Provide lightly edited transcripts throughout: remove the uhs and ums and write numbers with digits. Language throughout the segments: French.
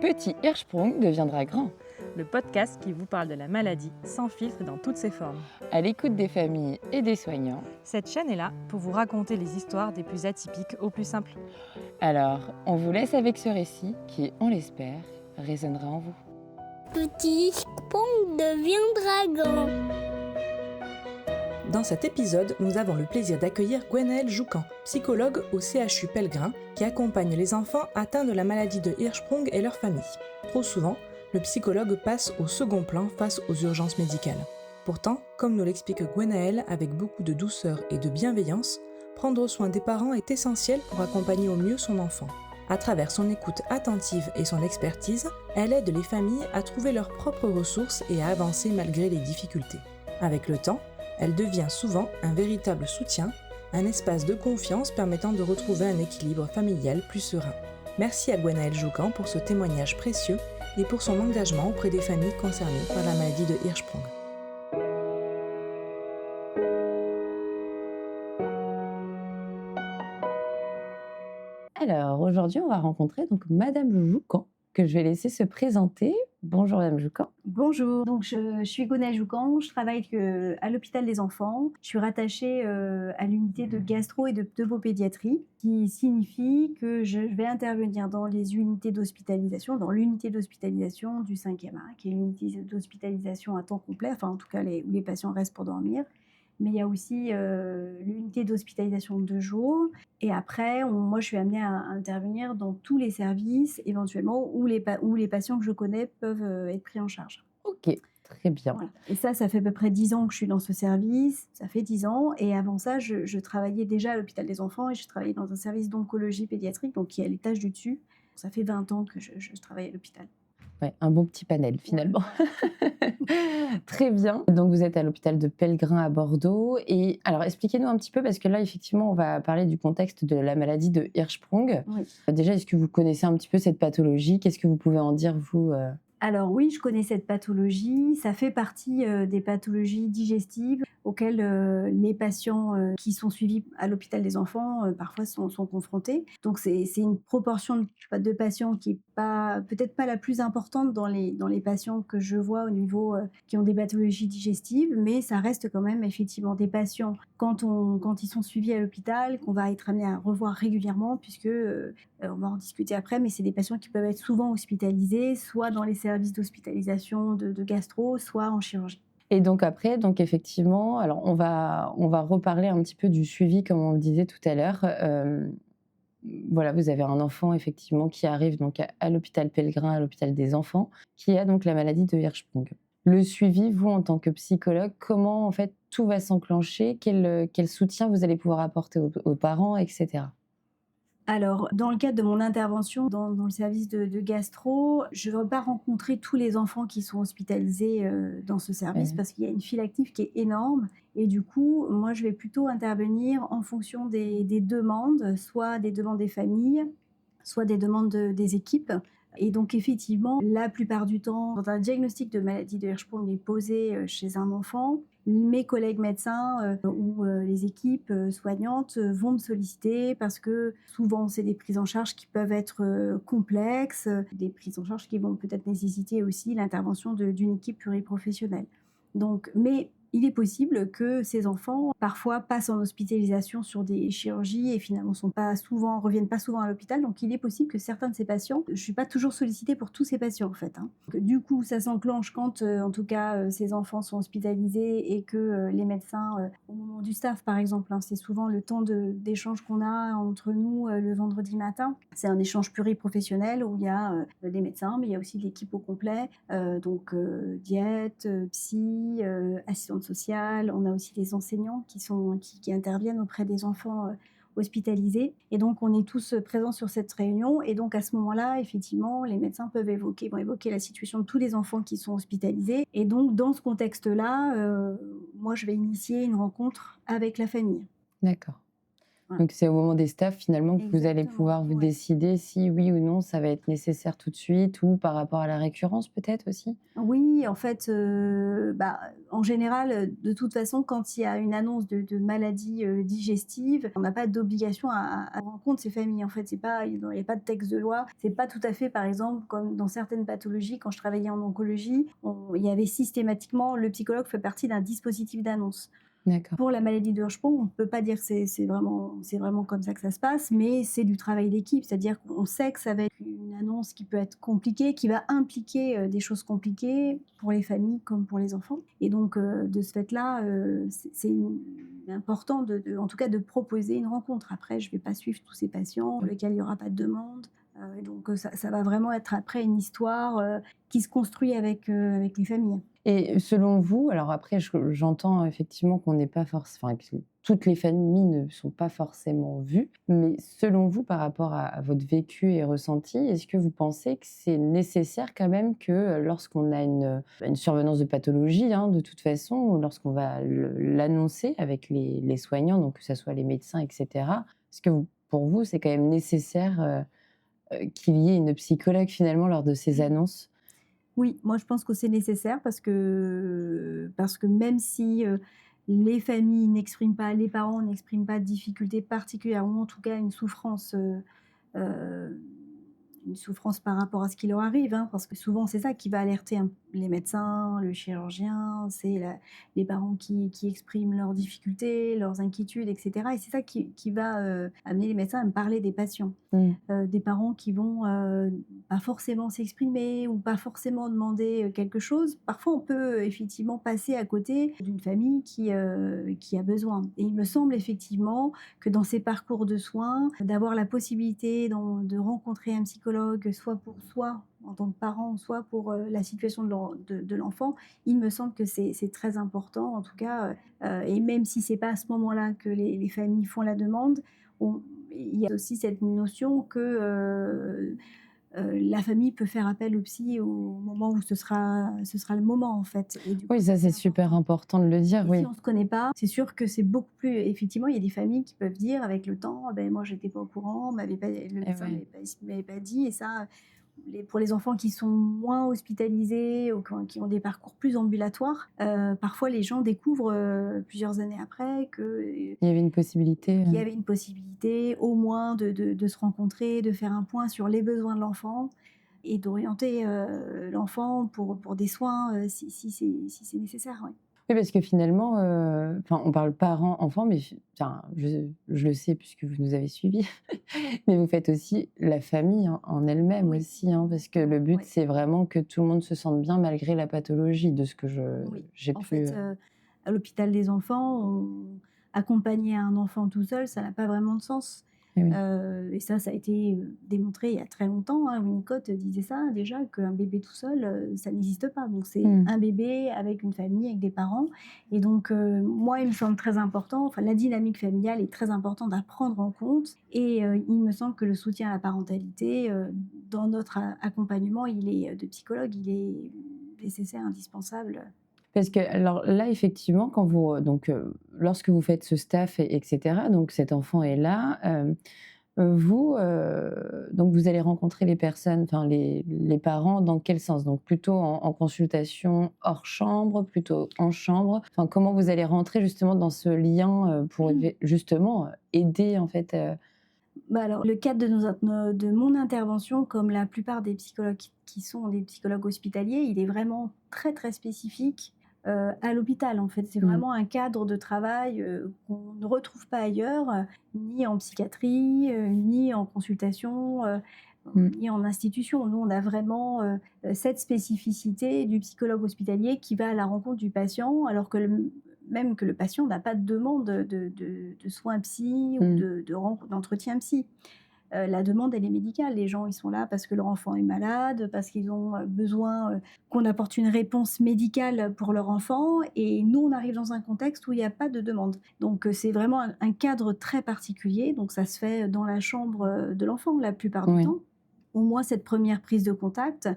Petit Hirschsprung deviendra grand. Le podcast qui vous parle de la maladie sans filtre et dans toutes ses formes. À l'écoute des familles et des soignants. Cette chaîne est là pour vous raconter les histoires des plus atypiques aux plus simples. Alors, on vous laisse avec ce récit qui, on l'espère, résonnera en vous. Petit Hirschsprung deviendra grand. Dans cet épisode, nous avons le plaisir d'accueillir Gwenaëlle Joucan, psychologue au CHU Pellegrin, qui accompagne les enfants atteints de la maladie de Hirschsprung et leurs familles. Trop souvent, le psychologue passe au second plan face aux urgences médicales. Pourtant, comme nous l'explique Gwenaëlle avec beaucoup de douceur et de bienveillance, prendre soin des parents est essentiel pour accompagner au mieux son enfant. À travers son écoute attentive et son expertise, elle aide les familles à trouver leurs propres ressources et à avancer malgré les difficultés. Avec le temps, elle devient souvent un véritable soutien, un espace de confiance permettant de retrouver un équilibre familial plus serein. Merci à Gwenaëlle Joucan pour ce témoignage précieux et pour son engagement auprès des familles concernées par la maladie de Hirschsprung. Alors, aujourd'hui, on va rencontrer donc Madame Joucan, que je vais laisser se présenter. Bonjour Madame Joucan. Bonjour, donc je suis Gwenaëlle Joucan, je travaille à l'hôpital des enfants. Je suis rattachée à l'unité de gastro et de pneumopédiatrie, qui signifie que je vais intervenir dans les unités d'hospitalisation, dans l'unité d'hospitalisation du 5e A, qui est l'unité d'hospitalisation à temps complet, enfin en tout cas où les patients restent pour dormir. Mais il y a aussi l'unité d'hospitalisation de 2 jours. Et après, moi, je suis amenée à intervenir dans tous les services, éventuellement, où les patients que je connais peuvent être pris en charge. Ok, très bien. Voilà. Et ça fait à peu près 10 ans que je suis dans ce service. Ça fait 10 ans. Et avant ça, je travaillais déjà à l'hôpital des enfants et je travaillais dans un service d'oncologie pédiatrique, donc qui est à l'étage du dessus. Ça fait 20 ans que je travaille à l'hôpital. Ouais, un bon petit panel finalement. Très bien. Donc vous êtes à l'hôpital de Pellegrin à Bordeaux. Et alors expliquez-nous un petit peu, parce que là effectivement on va parler du contexte de la maladie de Hirschsprung. Oui. Déjà, est-ce que vous connaissez un petit peu cette pathologie? Qu'est-ce que vous pouvez en dire vous Alors oui, je connais cette pathologie. Ça fait partie des pathologies digestives auxquelles les patients qui sont suivis à l'hôpital des enfants parfois sont confrontés. Donc c'est une proportion de patients qui est peut-être pas la plus importante dans les patients que je vois au niveau qui ont des pathologies digestives, mais ça reste quand même effectivement des patients quand ils sont suivis à l'hôpital, qu'on va être amené à revoir régulièrement, puisque on va en discuter après, mais c'est des patients qui peuvent être souvent hospitalisés, soit dans les services d'hospitalisation de gastro, soit en chirurgie. Et donc après, effectivement, alors on va reparler un petit peu du suivi, comme on le disait tout à l'heure. Voilà, vous avez un enfant effectivement qui arrive donc à l'hôpital Pellegrin, à l'hôpital des enfants, qui a donc la maladie de Hirschsprung. Le suivi, vous en tant que psychologue, comment en fait tout va s'enclencher? Quel soutien vous allez pouvoir apporter aux parents, etc. Alors, dans le cadre de mon intervention dans le service de gastro, je ne vais pas rencontrer tous les enfants qui sont hospitalisés dans ce service, Ouais. parce qu'il y a une file active qui est énorme. Et du coup, moi, je vais plutôt intervenir en fonction des demandes, soit des demandes des familles, soit des demandes des équipes. Et donc, effectivement, la plupart du temps, quand un diagnostic de maladie de Hirschsprung est posé chez un enfant, mes collègues médecins ou les équipes soignantes vont me solliciter, parce que souvent, c'est des prises en charge qui peuvent être complexes, des prises en charge qui vont peut-être nécessiter aussi l'intervention d'une équipe pluriprofessionnelle. Donc, mais il est possible que ces enfants, parfois, passent en hospitalisation sur des chirurgies et finalement reviennent pas souvent à l'hôpital. Donc, il est possible que certains de ces patients, je suis pas toujours sollicitée pour tous ces patients, en fait, hein. Donc, du coup, ça s'enclenche quand, en tout cas, ces enfants sont hospitalisés et que les médecins, au moment du staff, par exemple, hein, c'est souvent le temps d'échange qu'on a entre nous le vendredi matin. C'est un échange pluriprofessionnel où il y a des médecins, mais il y a aussi l'équipe au complet, donc diète, psy, assistante sociale. On a aussi les enseignants qui interviennent auprès des enfants hospitalisés. Et donc, on est tous présents sur cette réunion. Et donc, à ce moment-là, effectivement, les médecins vont évoquer la situation de tous les enfants qui sont hospitalisés. Et donc, dans ce contexte-là, moi, je vais initier une rencontre avec la famille. D'accord. Ouais. Donc c'est au moment des staffs finalement que vous allez Exactement, pouvoir vous ouais. décider si oui ou non ça va être nécessaire tout de suite ou par rapport à la récurrence peut-être aussi? Oui, en fait, en général, de toute façon, quand il y a une annonce de maladie, digestive, on n'a pas d'obligation à rendre compte ces familles. En fait, c'est pas il y a pas de texte de loi. C'est pas tout à fait, par exemple, comme dans certaines pathologies, quand je travaillais en oncologie, il y avait systématiquement le psychologue fait partie d'un dispositif d'annonce. D'accord. Pour la maladie de Hirschsprung, on ne peut pas dire que c'est vraiment comme ça que ça se passe, mais c'est du travail d'équipe. C'est-à-dire qu'on sait que ça va être une annonce qui peut être compliquée, qui va impliquer, des choses compliquées pour les familles comme pour les enfants et donc de ce fait-là, c'est important en tout cas de proposer une rencontre. Après, je ne vais pas suivre tous ces patients pour lesquels il n'y aura pas de demande, et donc ça va vraiment être après une histoire, qui se construit avec les familles. Et selon vous, alors après j'entends effectivement qu'on n'est pas enfin que toutes les familles ne sont pas forcément vues, mais selon vous, par rapport à votre vécu et ressenti, est-ce que vous pensez que c'est nécessaire quand même que, lorsqu'on a une survenance de pathologie, hein, de toute façon, ou lorsqu'on va l'annoncer avec les soignants, donc que ça soit les médecins et cetera, est-ce que pour vous, c'est quand même nécessaire, qu'il y ait une psychologue finalement lors de ces annonces? Oui, moi je pense que c'est nécessaire parce que même si, les familles n'expriment pas les parents n'expriment pas de difficultés particulières ou en tout cas heu, une souffrance par rapport à ce qui leur arrive, hein, parce que souvent c'est ça qui va alerter les médecins, le chirurgien, c'est les parents qui expriment leurs difficultés, leurs inquiétudes, etc. Et c'est ça qui va amener les médecins à me parler des patients. Mmh. Des parents qui vont pas forcément s'exprimer ou pas forcément demander quelque chose. Parfois, on peut effectivement passer à côté d'une famille qui a besoin. Et il me semble effectivement que dans ces parcours de soins, d'avoir la possibilité de rencontrer un psychologue, soit pour soi en tant que parent, soit pour la situation de l'enfant, il me semble que c'est très important. En tout cas, et même si c'est pas à ce moment-là que les familles font la demande, on il y a aussi cette notion que, la famille peut faire appel au psy au moment où ce sera le moment, en fait et du coup, Oui, ça, ça c'est c'est super important. important de le dire, Et si oui. on ne se connaît pas, c'est sûr que c'est beaucoup plus effectivement, il y a des familles qui peuvent dire avec le temps: «Ah ben, moi, j'étais pas au courant, le Et médecin ouais. m'avait pas dit» et ça, pour les enfants qui sont moins hospitalisés ou qui ont des parcours plus ambulatoires, parfois les gens découvrent, plusieurs années après Il y avait une possibilité, qu'il y avait une possibilité au moins de se rencontrer, de faire un point sur les besoins de l'enfant et d'orienter, l'enfant pour des soins, si c'est nécessaire, ouais. oui, parce que finalement, enfin, on parle parents-enfants, mais enfin, je le sais puisque vous nous avez suivis, mais vous faites aussi la famille en elle-même Oui, aussi, hein, parce que le but, ouais, c'est vraiment que tout le monde se sente bien malgré la pathologie de ce que oui. j'ai En pu, fait, à l'hôpital des enfants, accompagner un enfant tout seul, ça n'a pas vraiment de sens. eh oui. Et ça a été, démontré il y a très longtemps, hein. Winnicott disait ça déjà, qu'un bébé tout seul, ça n'existe pas. Donc c'est Mmh. un bébé avec une famille, avec des parents et donc moi, il me semble très important, enfin la dynamique familiale est très importante à prendre en compte et il me semble que le soutien à la parentalité, dans notre accompagnement, il est, de psychologue, il est nécessaire, indispensable. Parce que alors là, effectivement, quand vous, donc lorsque vous faites ce staff et cetera, donc cet enfant est là, vous, donc vous allez rencontrer les personnes, enfin les parents dans quel sens? Donc plutôt en consultation hors chambre, plutôt en chambre? Enfin, comment vous allez rentrer justement dans ce lien, pour justement, aider en fait, Bah, alors, le cadre de mon intervention, comme la plupart des psychologues qui sont des psychologues hospitaliers, il est vraiment très, très spécifique, à l'hôpital, en fait. C'est mmh, vraiment un cadre de travail, qu'on ne retrouve pas ailleurs, ni en psychiatrie, ni en consultation, mmh, ni en institution. Nous, on a vraiment, cette spécificité du psychologue hospitalier qui va à la rencontre du patient, alors que même que le patient n'a pas de demande de soins psy ou mmh, d'entretien psy. La demande, elle est médicale. Les gens, ils sont là parce que leur enfant est malade, parce qu'ils ont besoin qu'on apporte une réponse médicale pour leur enfant. Et nous, on arrive dans un contexte où il n'y a pas de demande. Donc, c'est vraiment un cadre très particulier. Donc, ça se fait dans la chambre de l'enfant la plupart du oui. temps. au moins cette première prise de contact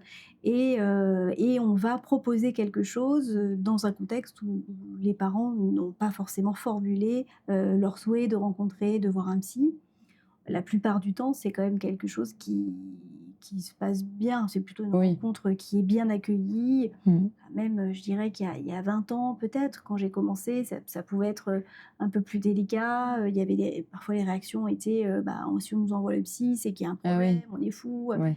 et on va proposer quelque chose, dans un contexte où les parents n'ont pas forcément formulé, leur souhait de rencontrer, de voir un psy. La plupart du temps, c'est quand même quelque chose qui se passe bien. C'est plutôt une Oui. rencontre qui est bien accueillie. Mmh. Même, je dirais qu'il y a 20 ans peut-être, quand j'ai commencé, ça pouvait être, un peu plus délicat. Il y avait parfois les réactions étaient, bah, si on nous envoie le psy, c'est qu'il y a un Ah problème, oui, on est fou. ouais.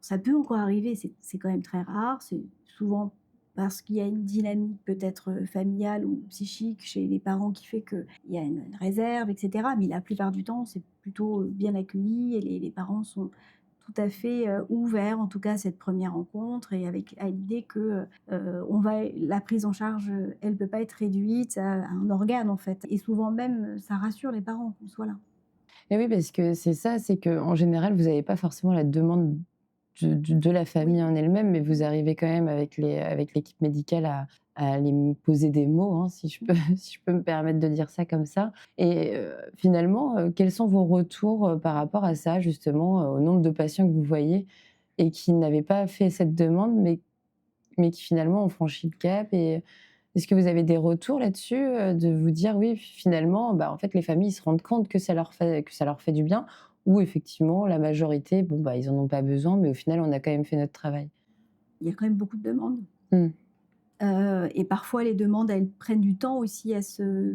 Ça peut encore arriver, c'est quand même très rare. C'est souvent parce qu'il y a une dynamique peut-être, familiale ou psychique chez les parents qui fait qu'il y a une réserve et cetera. Mais la plupart du temps, c'est plutôt, bien accueilli et les parents sont tout à fait, ouverts, en tout cas à cette première rencontre et avec à l'idée que, la prise en charge, elle peut pas être réduite à un organe, en fait. Et souvent même, ça rassure les parents qu'on soit là. Et oui, parce que c'est ça, c'est qu'en général, vous avez pas forcément la demande de la Oui. famille en elle-même, mais vous arrivez quand même avec l'équipe médicale à aller me poser des mots, hein, si je peux si je peux me permettre de dire ça comme ça. Et finalement, quels sont vos retours, par rapport à ça justement, au nombre de patients que vous voyez et qui n'avaient pas fait cette demande, mais qui finalement ont franchi le cap? Et est-ce que vous avez des retours là-dessus, de vous dire: «Oui, finalement, bah, en fait, les familles, ils se rendent compte que ça leur fait du bien» ou effectivement la majorité, bon, bah, ils en ont pas besoin, mais au final, on a quand même fait notre travail? Il y a quand même beaucoup de demandes. Mmh. Et parfois les demandes, elles prennent du temps aussi à se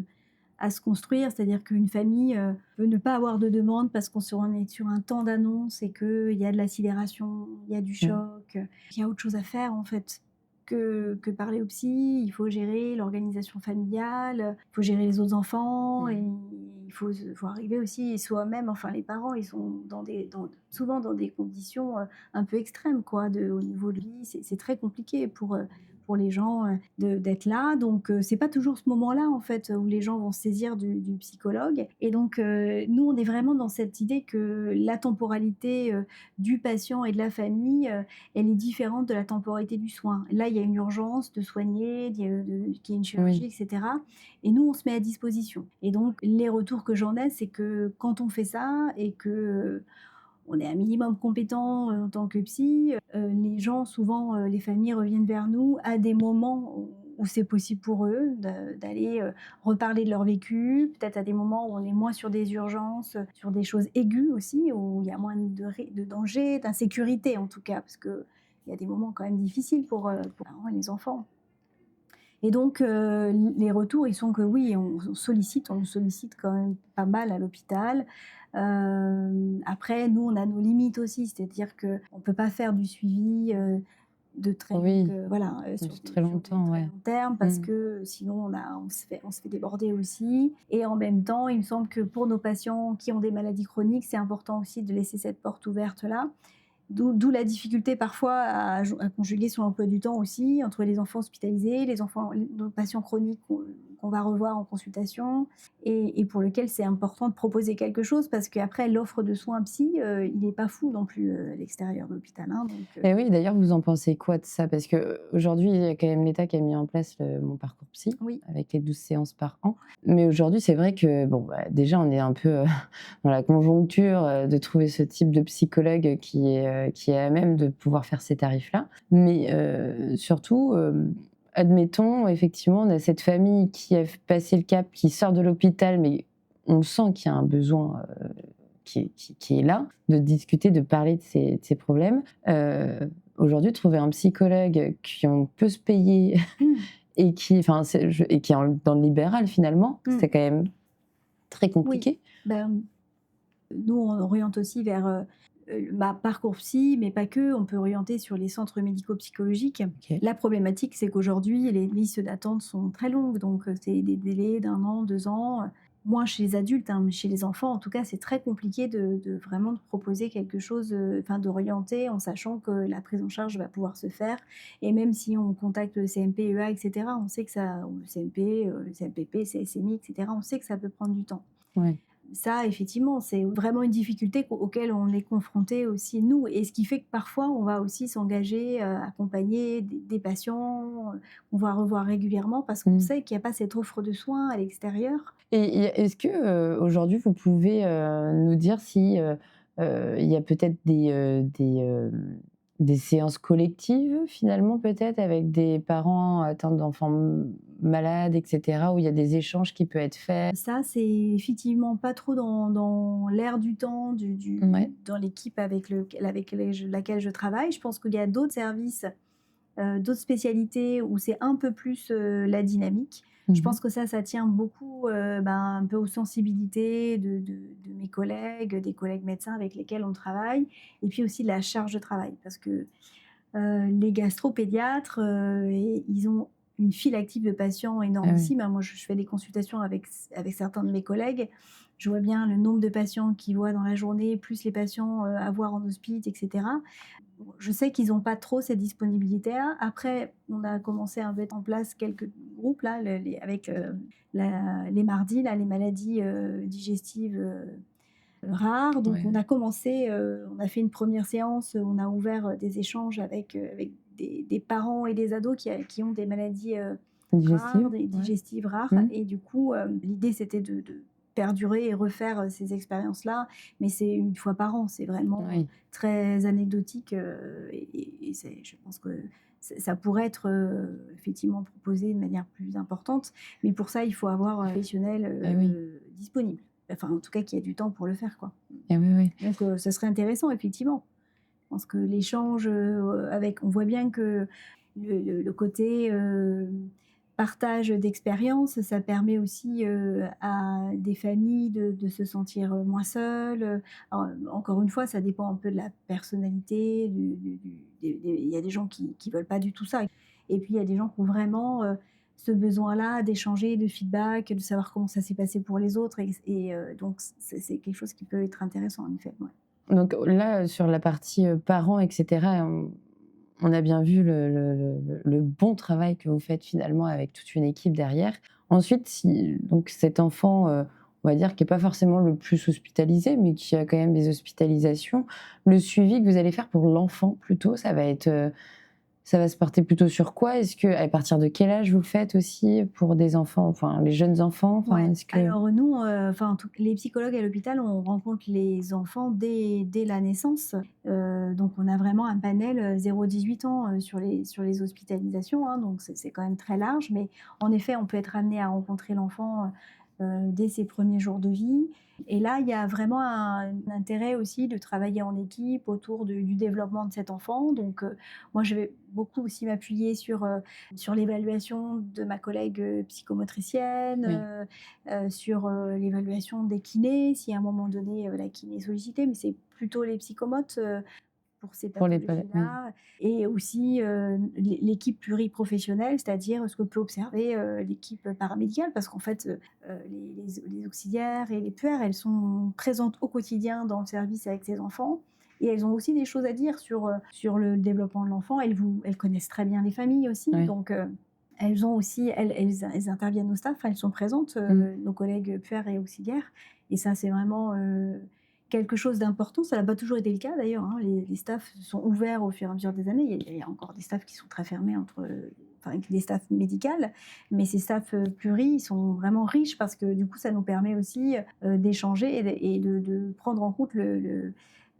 construire. C'est-à-dire qu'une famille, peut ne pas avoir de demande parce on est sur un temps d'annonce et qu'il y a de la sidération, il y a du Mmh. choc, il y a autre chose à faire en fait que parler au psy. Il faut gérer l'organisation familiale, il faut gérer les autres enfants et Mmh. il faut arriver aussi soi-même, enfin les parents, ils sont souvent dans des conditions, un peu extrêmes quoi, au niveau de vie. C'est très compliqué pour les gens, d'être là. Donc, c'est pas toujours ce moment-là, en fait, où les gens vont se saisir du psychologue. Et donc, nous, on est vraiment dans cette idée que la temporalité, du patient et de la famille, elle est différente de la temporalité du soin. Là, il y a une urgence de soigner, qu'il y ait une chirurgie, Oui. et cetera. Et nous, on se met à disposition. Et donc, les retours que j'en ai, c'est que quand on fait ça et que, on est un minimum compétent, en tant que psy, les gens souvent, les familles reviennent vers nous à des moments où c'est possible pour eux d'aller, reparler de leur vécu, peut-être à des moments où on est moins sur des urgences, sur des choses aiguës aussi, où il y a moins de danger, d'insécurité en tout cas, parce qu'il y a des moments quand même difficiles pour les parents et les enfants. Et donc, les retours, ils sont que oui, on nous sollicite quand même pas mal à l'hôpital. Après, nous, on a nos limites aussi, c'est-à-dire qu'on ne peut pas faire du suivi, de très longue, Oui, voilà, sur très sur du longtemps, très ouais. long terme parce Mmh. que sinon on se fait déborder aussi. Et en même temps, il me semble que pour nos patients qui ont des maladies chroniques, c'est important aussi de laisser cette porte ouverte là. D'où la difficulté parfois à conjuguer son emploi du temps aussi, entre les enfants hospitalisés, nos patients chroniques qu'on va revoir en consultation et pour lequel c'est important de proposer quelque chose parce qu'après l'offre de soins psy, il n'est pas fou non plus, à l'extérieur de l'hôpital, hein, donc Et oui, d'ailleurs, vous en pensez quoi de ça? Parce qu'aujourd'hui, il y a quand même l'État qui a mis en place mon parcours psy, oui. avec les 12 séances par an. Mais aujourd'hui, c'est vrai que, bon, bah, déjà, on est un peu, dans la conjoncture, de trouver ce type de psychologue qui est à même de pouvoir faire ces tarifs-là. Mais, surtout, admettons, effectivement, on a cette famille qui a passé le cap, qui sort de l'hôpital, mais on sent qu'il y a un besoin, qui est là, de discuter, de parler de ces problèmes. Aujourd'hui, trouver un psychologue qu'on peut se payer Mmh. et qui, enfin, et qui est dans le libéral finalement, Mmh. c'est quand même très Oui. compliqué. Ben, nous, on oriente aussi vers, parcours psy, mais pas que. On peut orienter sur les centres médico-psychologiques. OK. La problématique, c'est qu'aujourd'hui, les listes d'attente sont très longues, donc c'est des délais d'1 an, 2 ans, moins chez les adultes, hein, mais chez les enfants, en tout cas, c'est très compliqué de vraiment de proposer quelque chose, enfin d'orienter en sachant que la prise en charge va pouvoir se faire et même si on contacte le CMP-EA et cetera, on sait que ça ou le CMP, le CMPP, CSMI et cetera, on sait que ça peut prendre du temps. Ouais. Ça, effectivement, c'est vraiment une difficulté auquel on est confronté aussi nous et ce qui fait que parfois on va aussi s'engager, accompagner des patients, qu'on va revoir régulièrement parce qu'on Mmh. sait qu'il y a pas cette offre de soins à l'extérieur. Et est-ce que, aujourd'hui, vous pouvez, nous dire si, Il y a peut-être des séances collectives finalement peut-être avec des parents atteints d'enfants malades et cetera, où il y a des échanges qui peuvent être faits? Ça, c'est effectivement pas trop dans l'air du temps Ouais. dans l'équipe laquelle je travaille. Je pense qu'il y a d'autres services, d'autres spécialités où c'est un peu plus, la dynamique. Je Mmh. pense que ça tient beaucoup, un peu aux sensibilités de mes collègues, des collègues médecins avec lesquels on travaille et puis aussi de la charge de travail. Parce que, les gastropédiatres, ils ont une file active de patients Ah oui. énormissime, hein. Moi, je fais des consultations avec certains de mes collègues. Je vois bien le nombre de patients qu'ils voient dans la journée, plus les patients, à voir en hospice et cetera. Bon, je sais qu'ils n'ont pas trop cette disponibilité-là. Après, on a commencé à mettre en place quelques groupes là, avec les mardis, là, les maladies digestives rares. Donc, on Ouais, a commencé, on a fait une première séance, on a ouvert des échanges avec des parents et des ados qui ont des maladies rares, digestive? des Ouais. digestives rares. Mmh. Et du coup, l'idée, c'était de perdurer et refaire ces expériences-là. Mais c'est une fois par an, c'est vraiment Oui. très anecdotique, et je pense que ça pourrait être, effectivement proposé de manière plus importante, mais pour ça, il faut avoir un professionnel, Eh oui. disponible. Enfin, en tout cas, qui a du temps pour le faire, quoi. Eh oui, oui. Donc ça serait intéressant, effectivement. Je pense que l'échange, on voit bien que le côté, partage d'expériences, ça permet aussi, à des familles de se sentir, moins seules, alors, encore une fois, ça dépend un peu de la personnalité, il y a des gens qui veulent pas du tout ça et puis il y a des gens qui ont vraiment, ce besoin-là d'échanger, de feedback, de savoir comment ça s'est passé pour les autres donc c'est quelque chose qui peut être intéressant en effet, ouais. Donc là, sur la partie, parents et cetera, on a bien vu le bon travail que vous faites finalement avec toute une équipe derrière. Ensuite, si donc cet enfant, on va dire qui est pas forcément le plus hospitalisé, mais qui a quand même des hospitalisations, le suivi que vous allez faire pour l'enfant plutôt, ça va se porter plutôt sur quoi? Est-ce que à partir de quel âge vous le faites aussi pour des enfants, enfin les jeunes enfants? Enfin, Ouais, est-ce que alors nous, enfin, les psychologues à l'hôpital, on rencontre les enfants dès la naissance. Donc on a vraiment un panel, 0-18 ans, sur les hospitalisations, hein, donc c'est quand même très large. Mais en effet, on peut être amené à rencontrer l'enfant, dès ses premiers jours de vie. Et là, il y a vraiment un intérêt aussi de travailler en équipe autour du développement de cet enfant. Donc moi, je vais beaucoup aussi m'appuyer sur l'évaluation de ma collègue, psychomotricienne, oui, sur, l'évaluation des kinés, si à un moment donné, la kiné est sollicitée, mais c'est plutôt les psychomotes, pour ces pour les pa oui. pathologies-là et aussi, l'équipe pluriprofessionnelle, c'est-à-dire ce que peut observer, l'équipe paramédicale parce qu'en fait, les auxiliaires et les puères, elles sont présentes au quotidien dans le service avec ces enfants et elles ont aussi des choses à dire sur le développement de l'enfant. Elles connaissent très bien les familles aussi, Oui. donc elles ont aussi elles interviennent au staff, elles sont présentes, Mmh. nos collègues puères et auxiliaires et ça, c'est vraiment, quelque chose d'important. Ça n'a pas toujours été le cas d'ailleurs, hein. Les staffs se sont ouverts au fur et à mesure des années. Il y a encore des staffs qui sont très fermés avec des staffs médicales, mais ces staffs, pluri, ils sont vraiment riches parce que du coup, ça nous permet aussi, d'échanger et de prendre en compte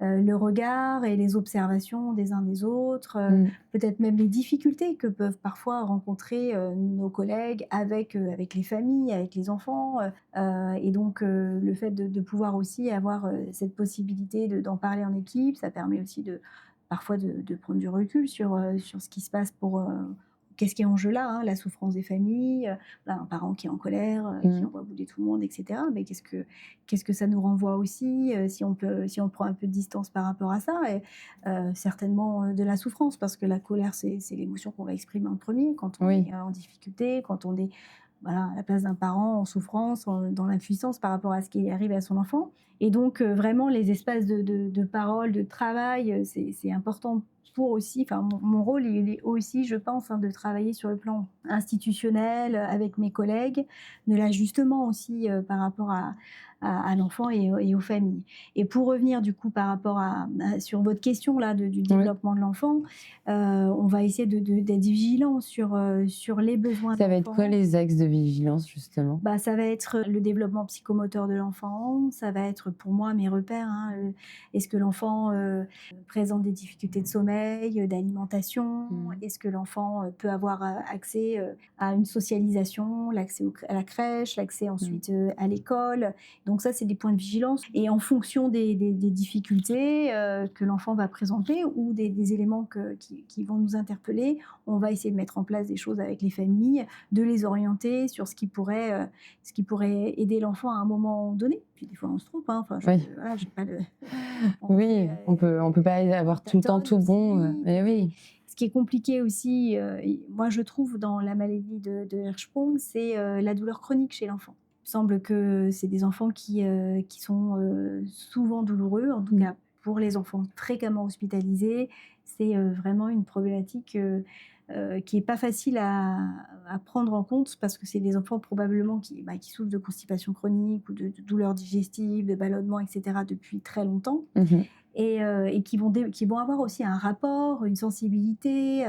le regard et les observations des uns des autres, Mmh. peut-être même les difficultés que peuvent parfois rencontrer, nos collègues avec les familles, avec les enfants, et donc le fait de pouvoir aussi avoir, cette possibilité d'en parler en équipe, ça permet aussi parfois de prendre du recul sur ce qui se passe qu'est-ce qui est en jeu là, hein, la souffrance des familles, voilà, un parent qui est en colère, qui Mmh. envoie bouler tout le monde et cetera. Mais qu'est-ce que ça nous renvoie aussi, si on prend un peu de distance par rapport à ça et certainement, de la souffrance parce que la colère, c'est l'émotion qu'on va exprimer en premier quand on Oui. est, en difficulté, quand on est, voilà, à la place d'un parent en souffrance, dans l'impuissance par rapport à ce qui arrive à son enfant et donc vraiment les espaces de parole, de travail, c'est important pour aussi enfin mon rôle, il est aussi, je pense, hein, de travailler sur le plan institutionnel, avec mes collègues, de l'ajustement aussi, par rapport à l'enfant et aux familles. Et pour revenir du coup par rapport sur votre question là du Oui. développement de l'enfant, on va essayer d'être vigilant sur les besoins de Ça va être quoi l'enfant. les axes de vigilance justement? Bah, ça va être le développement psychomoteur de l'enfant, ça va être pour moi mes repères, hein, est-ce que l'enfant présente des difficultés de sommeil, d'alimentation? Mmh. Est-ce que l'enfant peut avoir accès à une socialisation, l'accès à la crèche, l'accès Mmh. ensuite à l'école? Donc ça, c'est des points de vigilance. Et en fonction des difficultés que l'enfant va présenter ou des éléments qui vont nous interpeller, on va essayer de mettre en place des choses avec les familles, de les orienter sur ce qui pourrait aider l'enfant à un moment donné. Puis des fois, on se trompe, hein. Enfin, Oui. voilà, j'ai pas le on Oui, fait, on peut pas avoir tout le temps tâtonne tout bon, aussi. mais oui. Ce qui est compliqué aussi, et moi je trouve dans la maladie de Hirschsprung, c'est la douleur chronique chez l'enfant. Il semble que c'est des enfants qui sont souvent douloureux, en tout Mmh. cas pour les enfants fréquemment hospitalisés. C'est vraiment une problématique qui n'est pas facile à prendre en compte parce que c'est des enfants probablement qui souffrent de constipation chronique ou de douleurs digestives, de ballonnements, etc. depuis très longtemps Mmh. et qui vont avoir aussi un rapport, une sensibilité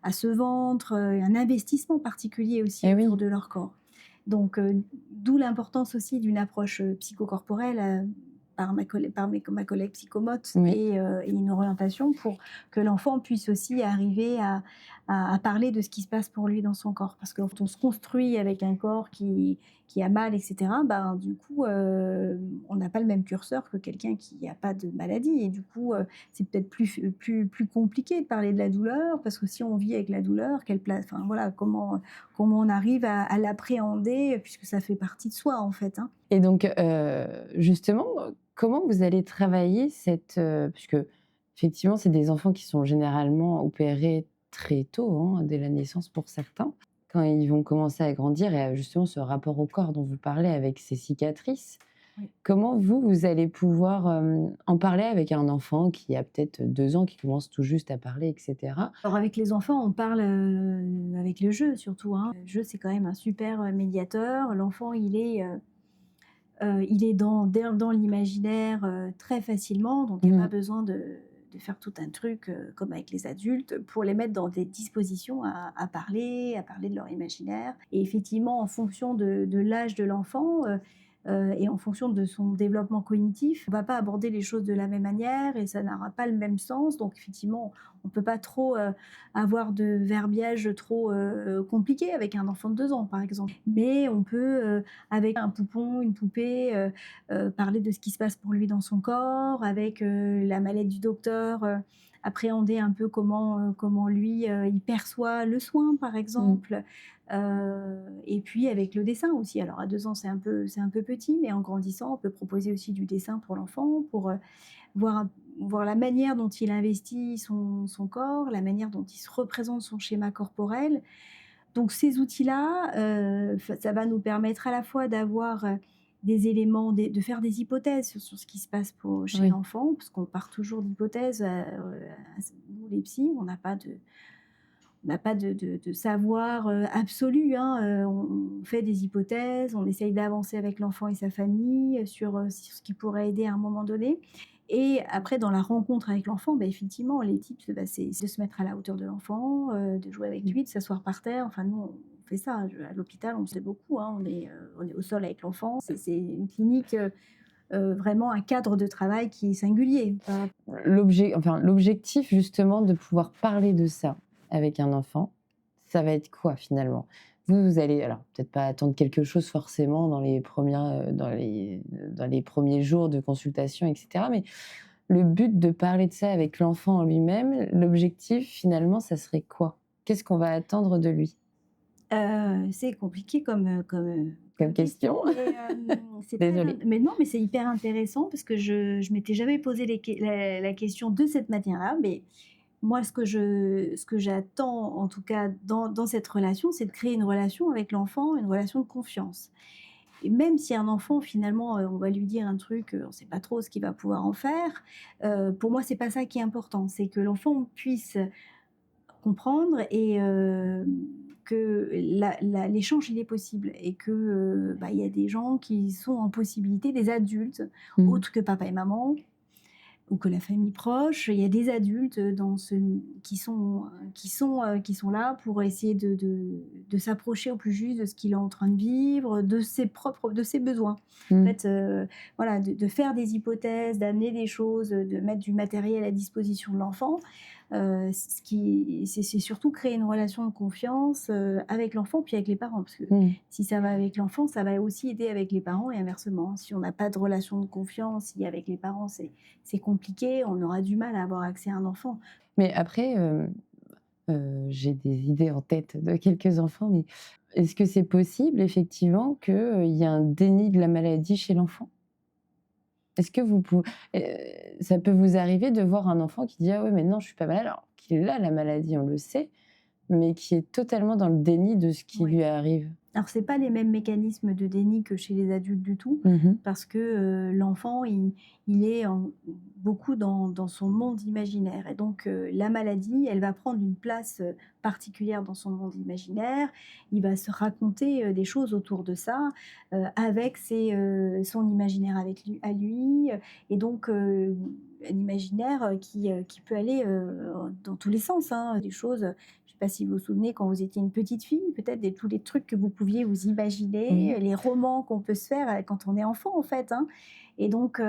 à ce ventre, un investissement particulier aussi Et autour oui. de leur corps. Donc, d'où l'importance aussi d'une approche psychocorporelle ma collègue psychomote Oui. et une orientation pour que l'enfant puisse aussi arriver à parler de ce qui se passe pour lui dans son corps. Parce que quand on se construit avec un corps qui a mal, etc., ben, du coup, on n'a pas le même curseur que quelqu'un qui n'a pas de maladie. Et du coup, c'est peut-être plus compliqué de parler de la douleur, parce que si on vit avec la douleur, quelle place, enfin voilà, comment on arrive à l'appréhender, puisque ça fait partie de soi, en fait, hein. Et donc, justement, comment vous allez travailler puisque effectivement, c'est des enfants qui sont généralement opérés très tôt, hein, dès la naissance pour certains. Quand ils vont commencer à grandir et à justement ce rapport au corps dont vous parlez avec ces cicatrices, Oui. comment vous allez pouvoir, en parler avec un enfant qui a peut-être 2 ans, qui commence tout juste à parler et cetera? Alors avec les enfants, on parle avec le jeu surtout, hein. Le jeu, c'est quand même un super médiateur. L'enfant, il est dans l'imaginaire très facilement, donc il n'y a pas Mmh. besoin de faire tout un truc comme avec les adultes pour les mettre dans des dispositions à parler de leur imaginaire. Et effectivement, en fonction de l'âge de l'enfant et en fonction de son développement cognitif, on ne va pas aborder les choses de la même manière et ça n'aura pas le même sens. Donc effectivement, on ne peut pas trop avoir de verbiage trop compliqué avec un enfant de 2 ans, par exemple. Mais on peut avec un poupon, une poupée, parler de ce qui se passe pour lui dans son corps, avec la mallette du docteur, appréhender un peu comment lui, il perçoit le soin, par Mmh. exemple. Et puis avec le dessin aussi. Alors à 2 ans, c'est un peu petit, mais en grandissant, on peut proposer aussi du dessin pour l'enfant, pour voir la manière dont il investit son corps, la manière dont il se représente son schéma corporel. Donc ces outils-là, ça va nous permettre à la fois d'avoir des éléments, de faire des hypothèses sur ce qui se passe chez Oui. l'enfant, parce qu'on part toujours d'hypothèses. Nous, les psys, on n'a pas de savoir absolu, hein. On fait des hypothèses, on essaye d'avancer avec l'enfant et sa famille sur ce qui pourrait aider à un moment donné. Et après, dans la rencontre avec l'enfant, bah, effectivement, les tips, bah, c'est de se mettre à la hauteur de l'enfant, de jouer avec Mmh. lui, de s'asseoir par terre. Enfin, nous, on fait ça. À l'hôpital, on le fait beaucoup, hein. On est au sol avec l'enfant. C'est une clinique, vraiment un cadre de travail qui est singulier. L'objectif justement de pouvoir parler de ça avec un enfant, ça va être quoi finalement? Vous allez alors peut-être pas attendre quelque chose forcément dans les premières, dans les premiers jours de consultation et cetera, mais le but de parler de ça avec l'enfant en lui-même, l'objectif finalement, ça serait quoi? Qu'est-ce qu'on va attendre de lui? C'est compliqué Comme comme question, question? mais c'est très Désolée. mais non, mais c'est hyper intéressant parce que je m'étais jamais posé la question de cette manière-là. Mais moi, ce que j'attends, en tout cas dans cette relation, c'est de créer une relation avec l'enfant, une relation de confiance. Et même si un enfant, finalement, on va lui dire un truc, on ne sait pas trop ce qu'il va pouvoir en faire, pour moi, c'est pas ça qui est important. C'est que l'enfant puisse comprendre que l'échange, il est possible et que, il y a des gens qui sont en possibilité, des adultes, Mmh. autres que papa et maman ou que la famille proche. Il y a des adultes qui sont là pour essayer de s'approcher au plus juste de ce qu'il est en train de vivre, de ses besoins. En Mmh. fait, voilà, de faire des hypothèses, d'amener des choses, de mettre du matériel à disposition de l'enfant. C'est surtout créer une relation de confiance avec l'enfant puis avec les parents. Parce que Mmh. si ça va avec l'enfant, ça va aussi aider avec les parents et inversement. Si on n'a pas de relation de confiance, si avec les parents c'est compliqué, on aura du mal à avoir accès à un enfant. Mais après, j'ai des idées en tête de quelques enfants, mais est-ce que c'est possible effectivement qu'il y ait un déni de la maladie chez l'enfant? Est-ce que vous pouvez, ça peut vous arriver de voir un enfant qui dit: «Ah ouais, mais non, je suis pas malade», alors qu'il a la maladie, on le sait, mais qui est totalement dans le déni de ce qui Ouais. lui arrive? Alors c'est pas les mêmes mécanismes de déni que chez les adultes du tout, Mmh. parce que l'enfant il est beaucoup dans son monde imaginaire et donc la maladie, elle va prendre une place particulière dans son monde imaginaire. Il va se raconter des choses autour de ça avec son imaginaire avec lui, à lui, et donc un imaginaire qui peut aller dans tous les sens, hein, des choses. Je ne sais pas si vous vous souvenez quand vous étiez une petite fille, peut-être tous les trucs que vous pouviez vous imaginer, Oui. les romans qu'on peut se faire quand on est enfant en fait, hein. Et donc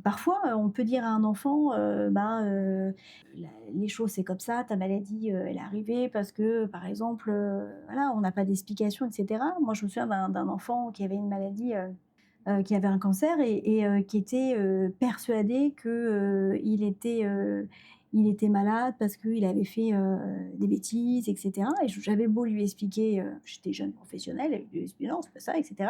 parfois on peut dire à un enfant, les choses c'est comme ça, ta maladie elle est arrivée parce que par exemple, voilà, on n'a pas d'explication, etc. Moi je me souviens d'un enfant qui avait une maladie, qui avait un cancer et qui était persuadé que il était malade parce qu'il avait fait des bêtises, etc. Et j'avais beau lui expliquer, j'étais jeune professionnelle, et lui expliquer non, c'est pas ça, etc.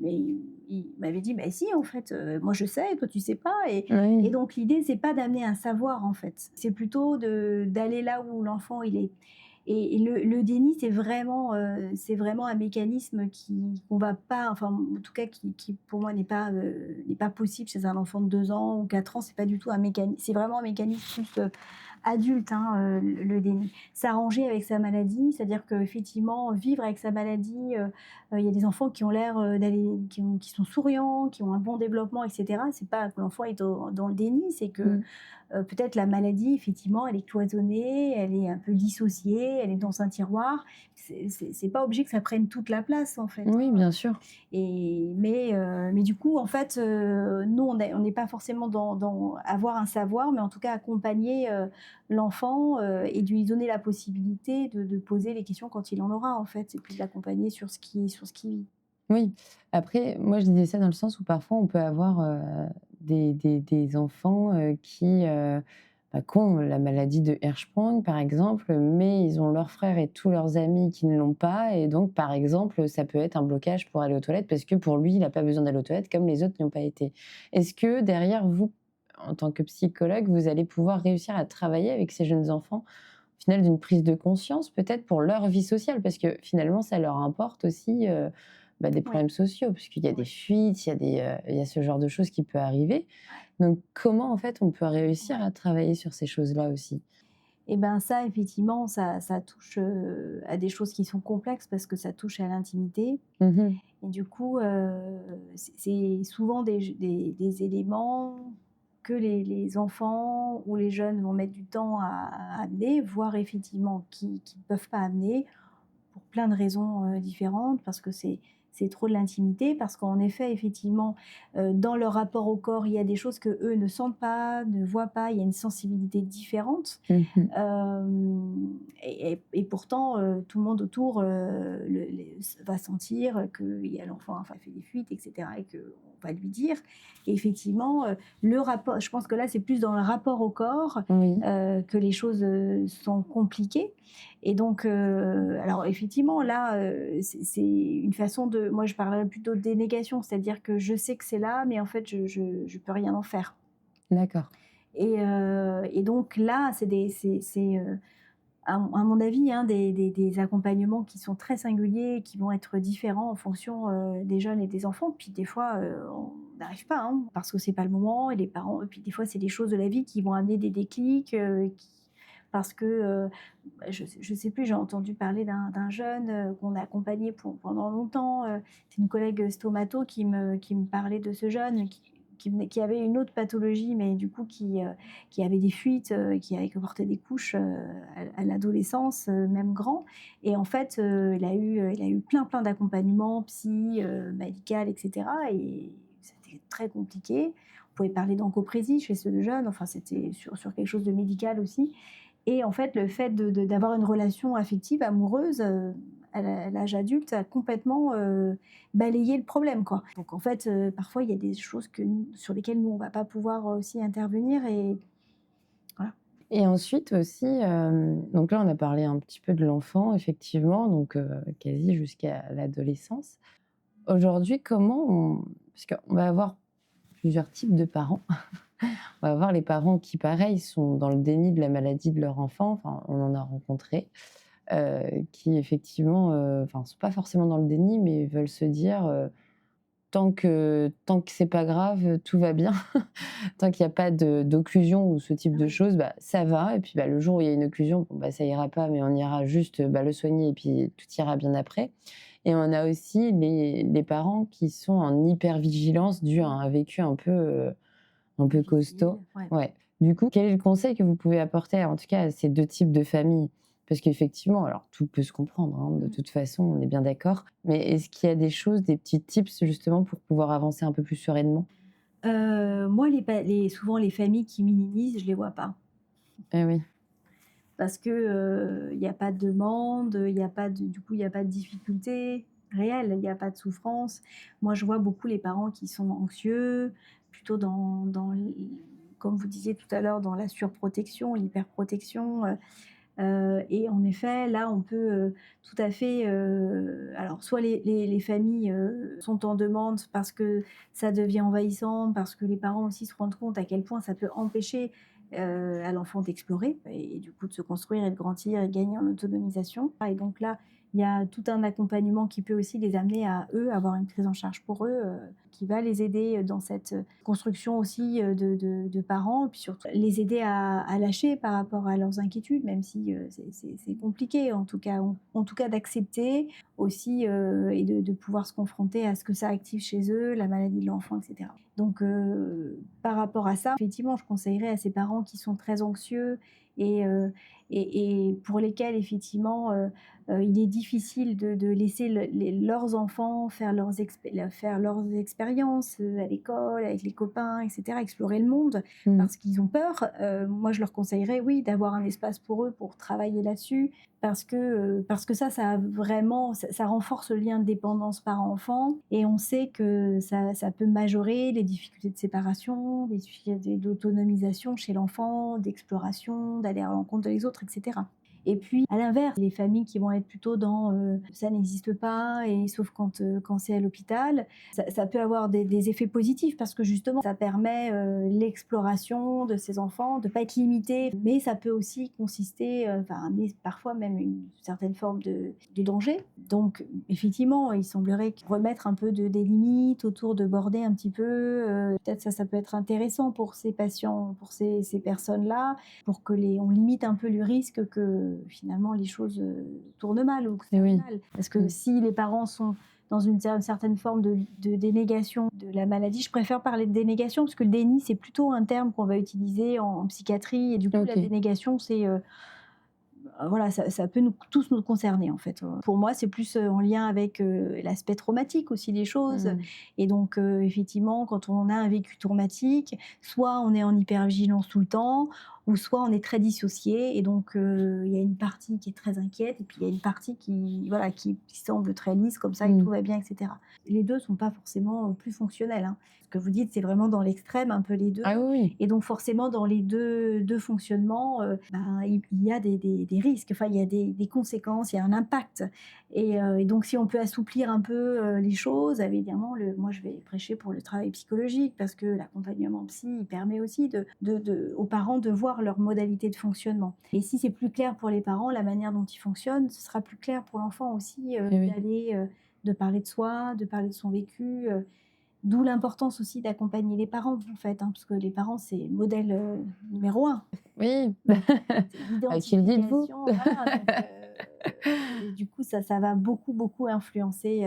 Mais il m'avait dit, bah si, en fait, moi je sais, toi tu sais pas. Et Oui. donc l'idée, c'est pas d'amener un savoir, en fait. C'est plutôt d'aller là où l'enfant il est. Et le déni, c'est vraiment un mécanisme qu'on va pas, enfin, en tout cas, qui pour moi n'est pas possible chez un enfant de 2 ans ou 4 ans. C'est pas du tout un mécanisme, c'est vraiment un mécanisme plus adulte, hein, le déni. S'arranger avec sa maladie, c'est-à-dire qu'effectivement, vivre avec sa maladie, il y a des enfants qui ont l'air qui sont souriants, qui ont un bon développement, etc. C'est pas que l'enfant est dans le déni, c'est que Mmh. peut-être la maladie, effectivement, elle est cloisonnée, elle est un peu dissociée, elle est dans un tiroir. C'est pas obligé que ça prenne toute la place, en fait, Oui, hein. bien sûr. Mais du coup, en fait, nous, on n'est pas forcément dans avoir un savoir, mais en tout cas accompagner l'enfant et de lui donner la possibilité de poser les questions quand il en aura, en fait. C'est plus de l'accompagner sur ce qu'il vit. Oui. Après, moi, je disais ça dans le sens où parfois on peut avoir, des enfants, qui ont la maladie de Hirschsprung, par exemple, mais ils ont leurs frères et tous leurs amis qui ne l'ont pas et donc, par exemple, ça peut être un blocage pour aller aux toilettes parce que pour lui, il n'a pas besoin d'aller aux toilettes comme les autres n'y ont pas été. Est-ce que derrière vous, en tant que psychologue, vous allez pouvoir réussir à travailler avec ces jeunes enfants, au final, d'une prise de conscience peut-être pour leur vie sociale? Parce que finalement, ça leur importe aussi, des Oui, problèmes sociaux, puisqu'il y a des oui. fuites, il y a ce genre de choses qui peut arriver. Donc comment, en fait, on peut réussir à travailler sur ces choses-là aussi? Et ben ça, effectivement, ça touche à des choses qui sont complexes parce que ça touche à l'intimité. Mmh. Et du coup, c'est souvent des éléments que les enfants ou les jeunes vont mettre du temps à amener, voire effectivement qui ne peuvent pas amener pour plein de raisons différentes, parce que c'est trop de l'intimité, parce qu'en effet, effectivement, dans leur rapport au corps, il y a des choses que eux ne sentent pas, ne voient pas, il y a une sensibilité différente. Mmh. Et pourtant, tout le monde autour va sentir qu'il y a l'enfant enfin, fait des fuites, etc. Et qu'on va lui dire. Et effectivement, le rapport, je pense que là, c'est plus dans le rapport au corps Oui. que les choses sont compliquées. Et donc, alors effectivement, là, c'est une façon de. Moi, je parlerais plutôt de dénégation, c'est-à-dire que je sais que c'est là, mais en fait, je peux rien en faire. D'accord. Et donc là, à mon avis, hein, des accompagnements qui sont très singuliers, qui vont être différents en fonction des jeunes et des enfants. Puis des fois, on n'arrive pas, hein, parce que c'est pas le moment, et les parents. Et puis des fois, c'est des choses de la vie qui vont amener des déclics, parce que je sais plus, j'ai entendu parler d'un jeune qu'on a accompagné pendant longtemps. C'est une collègue stomato qui me parlait de ce jeune qui avait une autre pathologie, mais du coup qui avait des fuites, qui avait porté des couches à l'adolescence, même grand. Et en fait, il a eu plein d'accompagnements psy, médical, etc. Et c'était très compliqué. On pouvait parler d'encoprésie chez ce jeune, enfin c'était sur quelque chose de médical aussi. Et en fait, le fait d'avoir une relation affective, amoureuse, à l'âge adulte, a complètement balayé le problème, quoi. Donc en fait, parfois, il y a des choses sur lesquelles nous, on ne va pas pouvoir aussi intervenir. Et voilà. Et ensuite aussi, donc là, on a parlé un petit peu de l'enfant, effectivement, donc quasi jusqu'à l'adolescence. Aujourd'hui, parce qu'on va avoir plusieurs types de parents. On va avoir les parents qui, pareil, sont dans le déni de la maladie de leur enfant. Enfin, on en a rencontré, qui effectivement, enfin, sont pas forcément dans le déni, mais veulent se dire, tant que c'est pas grave, tout va bien. Tant qu'il y a pas d'occlusion ou ce type de choses, bah, ça va. Et puis, bah, le jour où il y a une occlusion, bon, bah, ça ira pas, mais on ira juste, bah, le soigner et puis tout ira bien après. Et on a aussi les parents qui sont en hypervigilance due à un vécu un peu Difficile, costaud. ouais. Ouais. Du coup, quel est le conseil que vous pouvez apporter, en tout cas, à ces 2 types de familles? Parce qu'effectivement, alors tout peut se comprendre, hein, de toute façon, on est bien d'accord. Mais est-ce qu'il y a des choses, des petits tips justement pour pouvoir avancer un peu plus sereinement? Moi, souvent, les familles qui minimisent, je les vois pas. Eh oui. Parce que, il y a pas de demande, il y a pas de du coup, il y a pas de difficulté réelle, il y a pas de souffrance. Moi, je vois beaucoup les parents qui sont anxieux, plutôt dans l comme vous disiez tout à l'heure, dans la surprotection, l'hyperprotection, et en effet, là, on peut, tout à fait, alors soit les familles, sont en demande parce que ça devient envahissant, parce que les parents aussi se rendent compte à quel point ça peut empêcher, à l'enfant d'explorer et du coup de se construire et de grandir et de gagner en autonomisation. Et donc là, il y a tout un accompagnement qui peut aussi les amener à eux, avoir une prise en charge pour eux, qui va les aider dans cette construction aussi, de parents, puis surtout les aider à lâcher par rapport à leurs inquiétudes, même si, c'est compliqué en tout cas d'accepter aussi, et de pouvoir se confronter à ce que ça active chez eux, la maladie de l'enfant, et cetera. Donc par rapport à ça, effectivement, je conseillerais à ces parents qui sont très anxieux et pour lesquels effectivement, il est difficile de laisser leurs enfants faire leurs expériences, à l'école, avec les copains, et cetera, explorer le monde Mmh. parce qu'ils ont peur. Moi, je leur conseillerais, oui, d'avoir un espace pour eux pour travailler là-dessus parce que ça a vraiment ça renforce le lien de dépendance parent-enfant et on sait que ça peut majorer les difficultés de séparation, les difficultés d'autonomisation chez l'enfant, d'exploration, d'aller à la rencontre des autres, et cetera. Et puis, à l'inverse, les familles qui vont être plutôt dans ça n'existe pas, et sauf quand c'est à l'hôpital, ça peut avoir des effets positifs parce que justement, ça permet l'exploration de ces enfants, de ne pas être limité. Mais ça peut aussi consister, amener parfois même une certaine forme de danger. Donc, effectivement, il semblerait que remettre un peu des limites autour de border un petit peu, peut-être ça peut être intéressant pour ces patients, pour ces personnes-là, pour que on limite un peu le risque que finalement les choses tournent mal ou que ça Eh aille oui. mal. Parce que Mmh. si les parents sont dans une certaine forme de dénégation de la maladie, je préfère parler de dénégation parce que le déni, c'est plutôt un terme qu'on va utiliser en psychiatrie. Et du coup, la OK. dénégation, c'est voilà, ça peut tous nous concerner en fait. Pour moi, c'est plus en lien avec l'aspect traumatique aussi des choses. Mmh. Et donc, effectivement, quand on a un vécu traumatique, soit on est en hypervigilance tout le temps, ou soit on est très dissocié. Et donc, il y a une partie qui est très inquiète, et puis il y a une partie voilà, qui semble très lisse, comme ça, et Mmh. tout va bien, etc. Les deux ne sont pas forcément plus fonctionnels, hein. Ce que vous dites, c'est vraiment dans l'extrême, un peu les deux. Ah oui, oui. Et donc forcément, dans les deux fonctionnements, il y a des risques, enfin il y a des conséquences, il y a un impact. Et donc si on peut assouplir un peu, les choses, évidemment moi je vais prêcher pour le travail psychologique parce que l'accompagnement psy, il permet aussi aux parents de voir leurs modalités de fonctionnement. Et si c'est plus clair pour les parents, la manière dont ils fonctionnent, ce sera plus clair pour l'enfant aussi, Eh oui. de parler de soi, de parler de son vécu, D'où l'importance aussi d'accompagner les parents, en fait, hein, parce que les parents, c'est le modèle numéro un. Oui, C'est qui le dites-vous? l'identification, voilà, donc et du coup, ça va beaucoup, beaucoup influencer,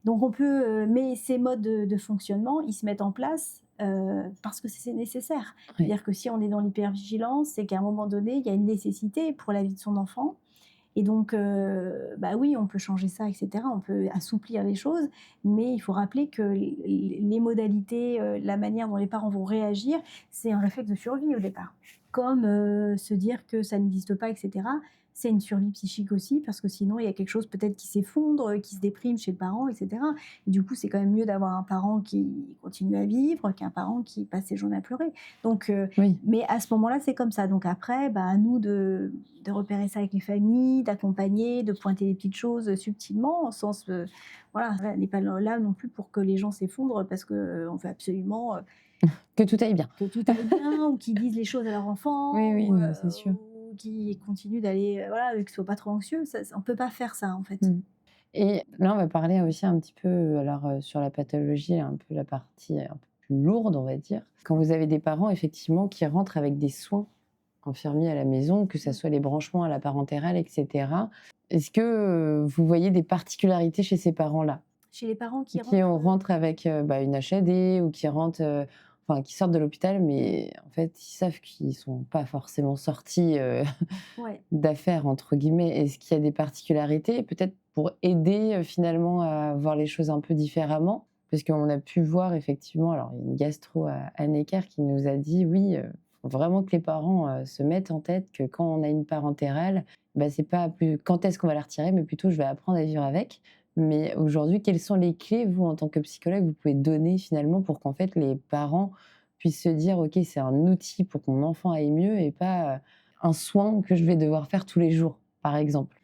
donc on peut, mais ces modes de fonctionnement, ils se mettent en place, parce que c'est nécessaire. Oui, C'est-à-dire que si on est dans l'hypervigilance, c'est qu'à un moment donné, il y a une nécessité pour la vie de son enfant et donc bah, oui, on peut changer ça et cetera, on peut assouplir les choses, mais il faut rappeler que les modalités, la manière dont les parents vont réagir, c'est un réflexe de survie au départ. Comme, se dire que ça n'existe pas et cetera, c'est une survie psychique aussi parce que sinon il y a quelque chose peut-être qui s'effondre, qui se déprime chez le parent et cetera. Et du coup, c'est quand même mieux d'avoir un parent qui continue à vivre qu'un parent qui passe ses journées à pleurer. Donc oui. mais à ce moment-là, c'est comme ça. Donc après, bah, à nous de repérer ça avec les familles, d'accompagner, de pointer les petites choses subtilement, en sens, voilà, on n'est pas là non plus pour que les gens s'effondrent parce qu'on veut absolument Que tout aille bien. que tout aille bien ou qu'ils disent les choses à leur enfant Oui, oui, ou, non, mais c'est sûr. ou qu'ils continuent d'aller, voilà, qu'ils ne soient pas trop anxieux. On ne peut pas faire ça, en fait. Mmh. Et là, on va parler aussi un petit peu, alors, sur la pathologie, un peu la partie un peu plus lourde, on va dire. Quand vous avez des parents, effectivement, qui rentrent avec des soins infirmiers à la maison, que ça Mmh. soit les branchements à la parentérale et cetera, est-ce que, vous voyez des particularités chez ces parents-là? Chez les parents qui Qui rentrent, on rentre avec, bah, une HAD ou qui rentrent, enfin qui sortent de l'hôpital, mais en fait, ils savent qu'ils sont pas forcément sortis, ouais. «d'affaires» entre guillemets. Est-ce qu'il y a des particularités peut-être pour aider, finalement à voir les choses un peu différemment? Parce qu'on a pu voir effectivement, alors il y a une gastro à Necker qui nous a dit: «Oui, faut vraiment que les parents, se mettent en tête que quand on a une parentérale, bah, c'est pas plus quand est-ce qu'on va la retirer, mais plutôt je vais apprendre à vivre avec». Mais aujourd'hui, quelles sont les clés, vous, en tant que psychologue, vous pouvez donner finalement pour qu'en fait les parents puissent se dire: «OK, c'est un outil pour que mon enfant aille mieux et pas, un soin que je vais devoir faire tous les jours», par exemple?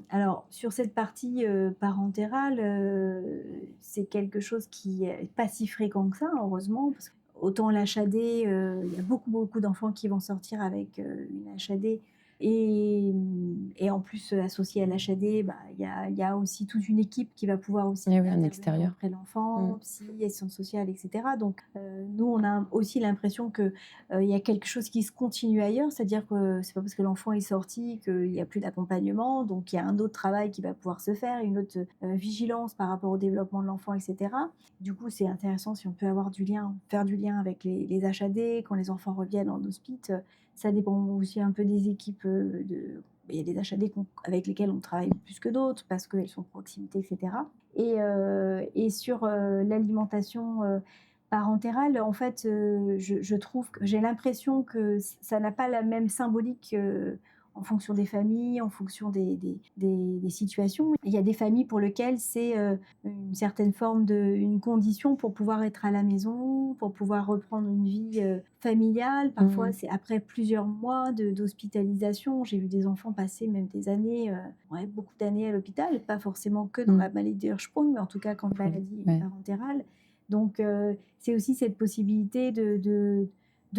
Alors sur cette partie, parentérale, c'est quelque chose qui est pas si fréquent que ça, heureusement, parce que autant l'HAD, il y a beaucoup, beaucoup d'enfants qui vont sortir avec, une HAD et en plus, associé à l'HAD, bah, il y a aussi toute une équipe qui va pouvoir aussi Eh oui, un intervenir extérieur. auprès de Mmh. l'enfant, psy, assistante sociale et cetera. Donc nous, on a aussi l'impression que il y a quelque chose qui se continue ailleurs, c'est-à-dire que c'est pas parce que l'enfant est sorti qu'il y a plus d'accompagnement, donc il y a un autre travail qui va pouvoir se faire, une autre, vigilance par rapport au développement de l'enfant et cetera. Du coup, c'est intéressant si on peut avoir du lien, faire du lien avec les HAD quand les enfants reviennent en hospice, ça dépend aussi un peu des équipes, il y a des HAD avec lesquels on travaille plus que d'autres parce qu'elles sont de proximité et cetera et sur, l'alimentation, parentérale, en fait, je trouve que j'ai l'impression que ça n'a pas la même symbolique, en fonction des familles, en fonction des situations. Il y a des familles pour lesquelles c'est, une certaine forme une condition pour pouvoir être à la maison, pour pouvoir reprendre une vie, familiale. Parfois, Mmh. c'est après plusieurs mois d'hospitalisation. J'ai vu des enfants passer même des années, ouais, beaucoup d'années à l'hôpital, pas forcément que dans Mmh. la maladie de Hirschsprung, mais en tout cas quand la maladie est Ouais. parentérale. Donc c'est aussi cette possibilité de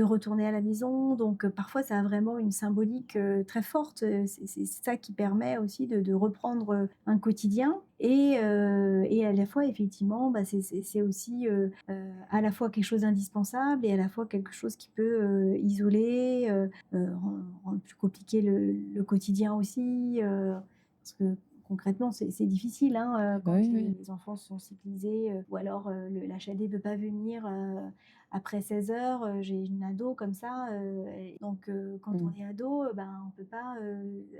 retourner à la maison. Donc parfois, ça a vraiment une symbolique, très forte. C'est ça qui permet aussi de reprendre, un quotidien et à la fois effectivement, bah, c'est aussi, à la fois quelque chose d'indispensable et à la fois quelque chose qui peut, isoler, rendre plus compliqué le quotidien aussi, parce que concrètement, c'est difficile, hein, Bah, quand, oui, oui. les enfants sont cyclisés, ou alors, l'HAD peut pas venir, après 16 heures. J'ai une ado comme ça, et donc quand on Mmh. est ado, ben, on peut pas,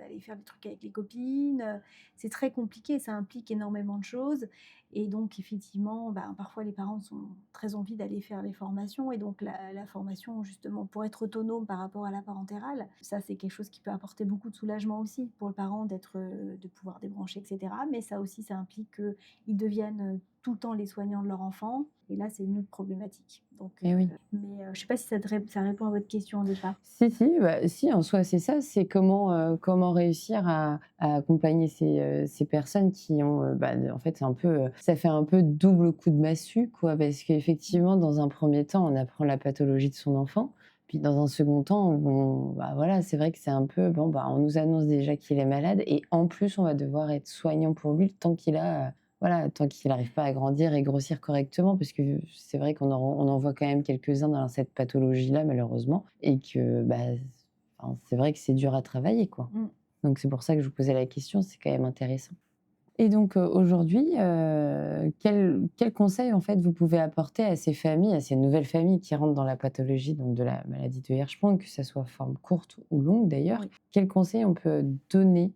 aller faire des trucs avec les copines, c'est très compliqué, ça implique énormément de choses et donc effectivement, ben, parfois les parents sont très envie d'aller faire les formations et donc la formation justement pour être autonome par rapport à la parentérale, ça c'est quelque chose qui peut apporter beaucoup de soulagement aussi pour le parent de pouvoir débrancher et cetera. Mais ça aussi, ça implique qu'ils deviennent, tout le temps les soignants de leur enfant et là, c'est une autre problématique. Donc Eh oui. mais je sais pas si ça répond à votre question au départ. Si, si, bah, si, en soi, c'est ça, c'est comment réussir à accompagner ces personnes qui ont, bah, en fait, c'est un peu, ça fait un peu double coup de massue, quoi. Parce qu'effectivement, dans un premier temps, on apprend la pathologie de son enfant, puis dans un second temps, bah, voilà, c'est vrai que c'est un peu, bon, bah, on nous annonce déjà qu'il est malade et en plus, on va devoir être soignant pour lui le temps qu'il a, voilà, tant qu'il n'arrive pas à grandir et grossir correctement, parce que c'est vrai qu'on en voit quand même quelques-uns dans cette pathologie-là, malheureusement, et que, bah, enfin, c'est vrai que c'est dur à travailler, quoi. Mmh. Donc c'est pour ça que je vous posais la question, c'est quand même intéressant. Et donc, aujourd'hui, quels conseils, en fait, vous pouvez apporter à ces familles, à ces nouvelles familles qui rentrent dans la pathologie, donc de la maladie de Hirschsprung, que ça soit forme courte ou longue d'ailleurs? Oui. Quels conseils on peut donner,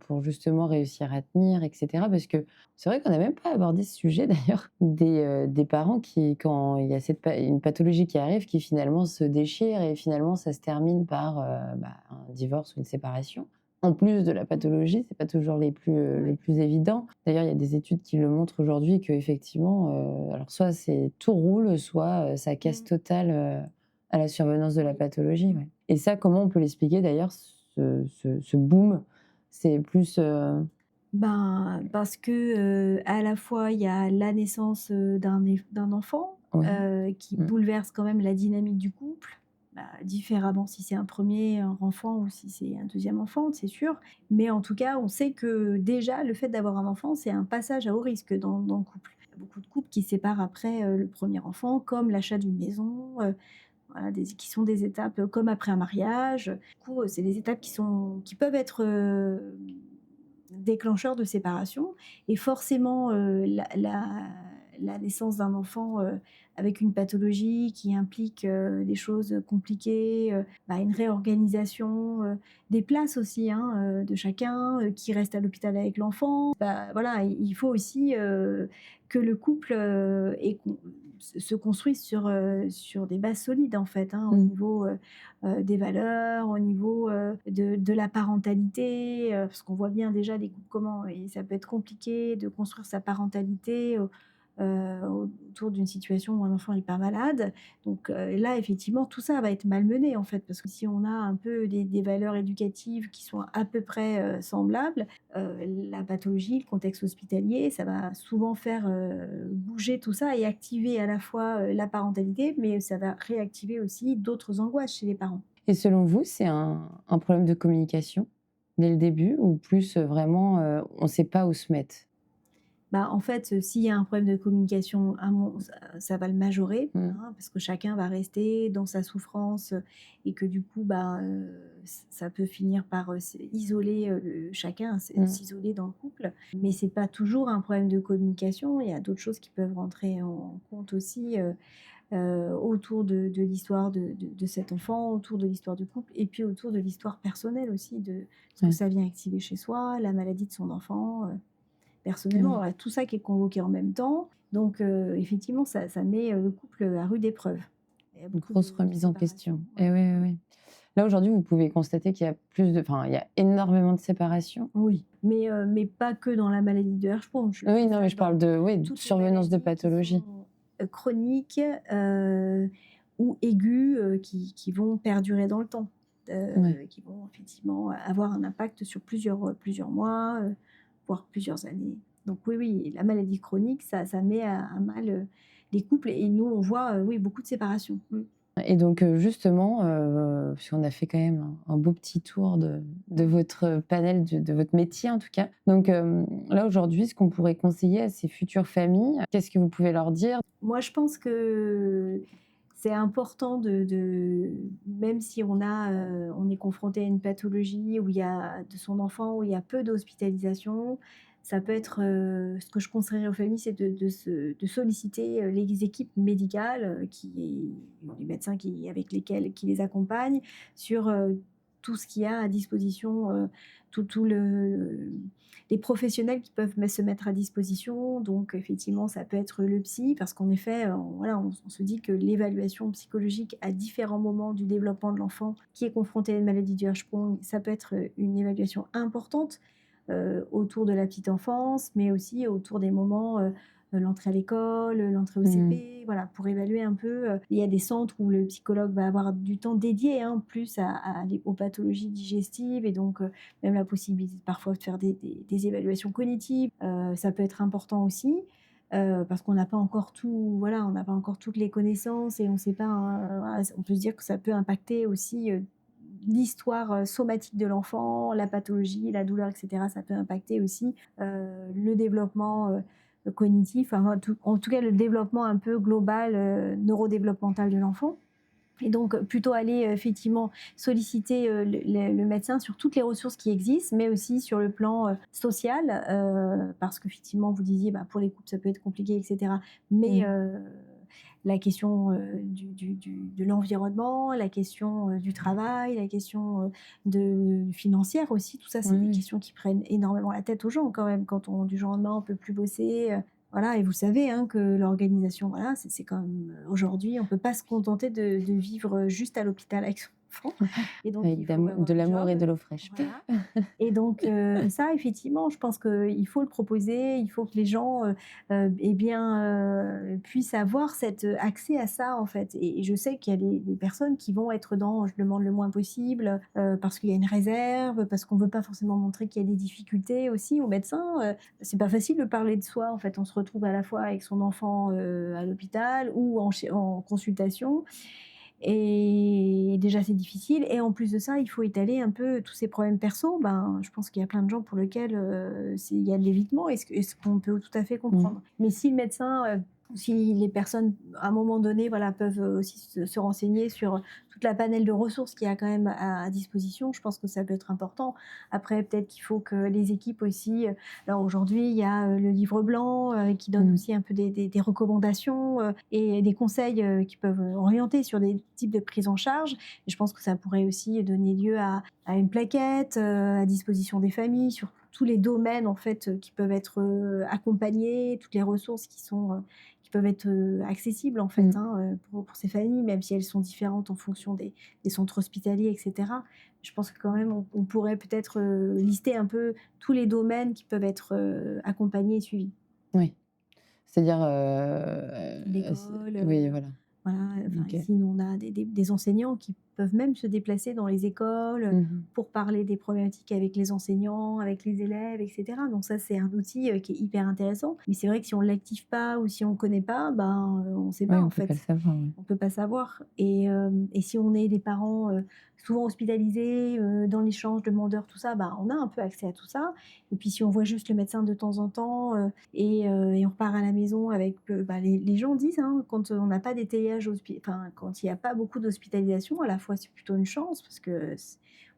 pour justement réussir à tenir et cetera? Parce que c'est vrai qu'on n'a même pas abordé ce sujet d'ailleurs, des parents qui, quand il y a une pathologie qui arrive, qui finalement se déchirent et finalement ça se termine par, un divorce ou une séparation. En plus de la pathologie, c'est pas toujours les Oui. plus évidents. D'ailleurs, il y a des études qui le montrent aujourd'hui qu'effectivement, alors soit c'est tout roule, soit, ça casse Mmh. total, à la survenance de la Oui. pathologie, ouais. Et ça, comment on peut l'expliquer d'ailleurs, ce boom? C'est plus, Ben, parce que, à la fois, il y a la naissance, d'un enfant, ouais, qui mmh, bouleverse quand même la dynamique du couple, bah, différemment si c'est un premier enfant ou si c'est un deuxième enfant, c'est sûr. Mais en tout cas, on sait que déjà, le fait d'avoir un enfant, c'est un passage à haut risque dans le couple. Il y a beaucoup de couples qui se séparent après, le premier enfant, comme l'achat d'une maison, voilà, qui sont des étapes, comme après un mariage. Du coup, c'est des étapes qui peuvent être, déclencheurs de séparation et forcément, la naissance d'un enfant, avec une pathologie qui implique, des choses compliquées, bah, une réorganisation, des places aussi, hein, de chacun, qui reste à l'hôpital avec l'enfant. Bah, voilà, il faut aussi, que le couple, se construise sur des bases solides en fait, hein, au mmh. niveau, des valeurs, au niveau, de la parentalité, parce qu'on voit bien déjà les couples comment et ça peut être compliqué de construire sa parentalité, autour d'une situation où un enfant est pas malade. Donc, là effectivement tout ça va être malmené en fait, parce que si on a un peu des valeurs éducatives qui sont à peu près, semblables, la pathologie, le contexte hospitalier, ça va souvent faire, bouger tout ça et activer à la fois, la parentalité, mais ça va réactiver aussi d'autres angoisses chez les parents. Et selon vous, c'est un problème de communication dès le début ou plus, vraiment, on ne sait pas où se mettre? Bah, en fait, s'il y a un problème de communication, ça va le majorer, Mmh, hein, parce que chacun va rester dans sa souffrance, et que du coup, bah, ça peut finir par, isoler, chacun, mmh. s'isoler dans le couple. Mais c'est pas toujours un problème de communication, il y a d'autres choses qui peuvent rentrer en compte aussi, autour de l'histoire de cet enfant, autour de l'histoire du couple et puis autour de l'histoire personnelle aussi, de ce que Ouais, ça vient activer chez soi, la maladie de son enfant, personnellement, ouais. voilà, tout ça qui est convoqué en même temps. Donc, effectivement, ça met, le couple à rude épreuve. Il y a Une beaucoup grosse de remise en séparations, question. ouais. Et oui, oui, oui. Là, aujourd'hui, vous pouvez constater qu'il y a il y a énormément de séparations? Oui, mais pas que dans la maladie de Hirschsprung. Je Oui, dis non, mais ça je parle dans de, oui, de toutes les survenance de maladies qui pathologie. sont, chroniques, ou aiguës, qui vont perdurer dans le temps, Ouais. qui vont effectivement avoir un impact sur plusieurs mois, voire plusieurs années. Donc oui, oui, la maladie chronique, ça met à mal, les couples et nous, on voit, oui, beaucoup de séparations. Mmh. Et donc, justement, puisqu'on a fait quand même un beau petit tour de Mmh. votre panel, de votre métier en tout cas. Donc, là aujourd'hui, ce qu'on pourrait conseiller à ces futures familles, qu'est-ce que vous pouvez leur dire? Moi, je pense que c'est important même si on est confronté à une pathologie où il y a de son enfant, où il y a peu d'hospitalisation, ça peut être, ce que je conseillerais aux familles, c'est de solliciter, les équipes médicales, les médecins qui les accompagnent sur, tout ce qu'il y a à disposition, tout les professionnels qui peuvent se mettre à disposition. Donc effectivement, ça peut être le psy parce qu'en effet, voilà, on se dit que l'évaluation psychologique à différents moments du développement de l'enfant qui est confronté à une maladie du Hirschsprung, ça peut être, une évaluation importante, autour de la petite enfance, mais aussi autour des moments, l'entrée à l'école, l'entrée au Mmh. CP, voilà, pour évaluer un peu, il y a des centres où le psychologue va avoir du temps dédié, hein, plus aux pathologies digestives et donc même la possibilité parfois de faire des évaluations cognitives, ça peut être important aussi, parce qu'on n'a pas encore tout voilà, on n'a pas encore toutes les connaissances et on sait pas, hein, voilà, on peut se dire que ça peut impacter aussi, l'histoire, somatique de l'enfant, la pathologie, la douleur et cetera. Ça peut impacter aussi, le développement, cognitif, enfin, en tout cas le développement un peu global, neurodéveloppemental de l'enfant. Et donc, plutôt aller effectivement solliciter le médecin sur toutes les ressources qui existent, mais aussi sur le plan social, parce qu'effectivement, vous disiez, pour les couples, ça peut être compliqué, etc. Mais la question de l'environnement, la question du travail, la question financière aussi, tout ça, c'est des questions qui prennent énormément la tête aux gens quand même. Quand du jour au lendemain, on ne peut plus bosser. Voilà, et vous savez que l'organisation, voilà, c'est quand même aujourd'hui, on ne peut pas se contenter de vivre juste à l'hôpital avec son enfant. Et donc, Avec il faut avoir de un l'amour et job. de l'eau fraîche. Voilà. Et donc, ça, effectivement, je pense qu'il faut le proposer, il faut que les gens puissent avoir cet accès à ça, en fait. Et je sais qu'il y a des personnes qui vont être dans je demande le moins possible, parce qu'il y a une réserve, parce qu'on ne veut pas forcément montrer qu'il y a des difficultés aussi au médecin. C'est pas facile de parler de soi, en fait. On se retrouve à la fois avec son enfant à l'hôpital ou en consultation. Et déjà, c'est difficile. Et en plus de ça, il faut étaler un peu tous ces problèmes perso. Je pense qu'il y a plein de gens pour lesquels il y a de l'évitement, et ce qu'on peut tout à fait comprendre. Mais si le médecin, si les personnes, à un moment donné, voilà, peuvent aussi se renseigner sur toute la panel de ressources qu'il y a quand même à disposition, je pense que ça peut être important. Après, peut-être qu'il faut que les équipes aussi... Alors aujourd'hui, il y a le livre blanc qui donne aussi un peu des recommandations et des conseils qui peuvent orienter sur des types de prise en charge. Et je pense que ça pourrait aussi donner lieu à une plaquette à disposition des familles sur tous les domaines en fait qui peuvent être accompagnés, toutes les ressources qui peuvent être accessibles en fait pour ces familles, même si elles sont différentes en fonction des centres hospitaliers, etc. Je pense que quand même on pourrait peut-être lister un peu tous les domaines qui peuvent être accompagnés et suivis. Oui, c'est-à-dire... L'école. Oui, voilà. Voilà, Ok. ici, nous, on a des enseignants qui peuvent même se déplacer dans les écoles pour parler des problématiques avec les enseignants, avec les élèves, etc. Donc ça, c'est un outil qui est hyper intéressant. Mais c'est vrai que si on ne l'active pas ou si on ne connaît pas, on ne sait pas, Oui, on en peut fait. pas le savoir. On ne peut pas savoir. Et si on est des parents souvent hospitalisés, dans l'échange, demandeurs, tout ça, on a un peu accès à tout ça. Et puis si on voit juste le médecin de temps en temps et on repart à la maison avec... les gens disent, quand on n'a pas d'étayage, quand il n'y a pas beaucoup d'hospitalisation, à la fois c'est plutôt une chance parce que